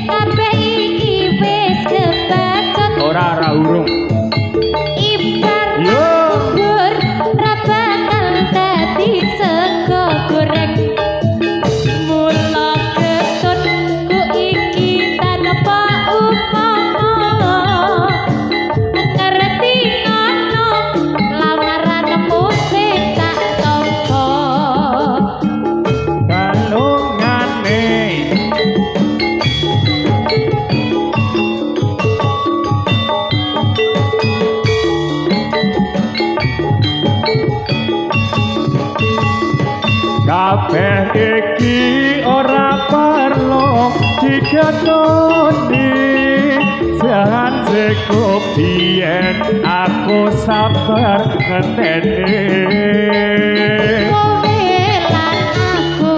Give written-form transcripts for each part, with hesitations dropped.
kabeh iki wis kebacut ora urung ibar kubur ra bakal dadi sego goreng mula ketut ku iki tanpa upama ngerti ngono lamaran musik tak tampa kalungane kabeh iki ora perlu digetoni jangan cukup biyen aku sabar ngenteni kowe lan aku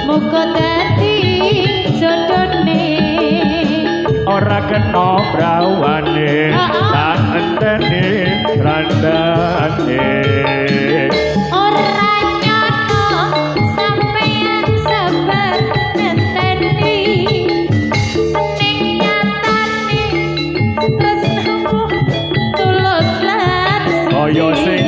muga dadi jodone ora kena brawane tak enteni randane ora nyono sampeyan sabar ngenteni ning nyatane tresnamu tulus lan kaya sing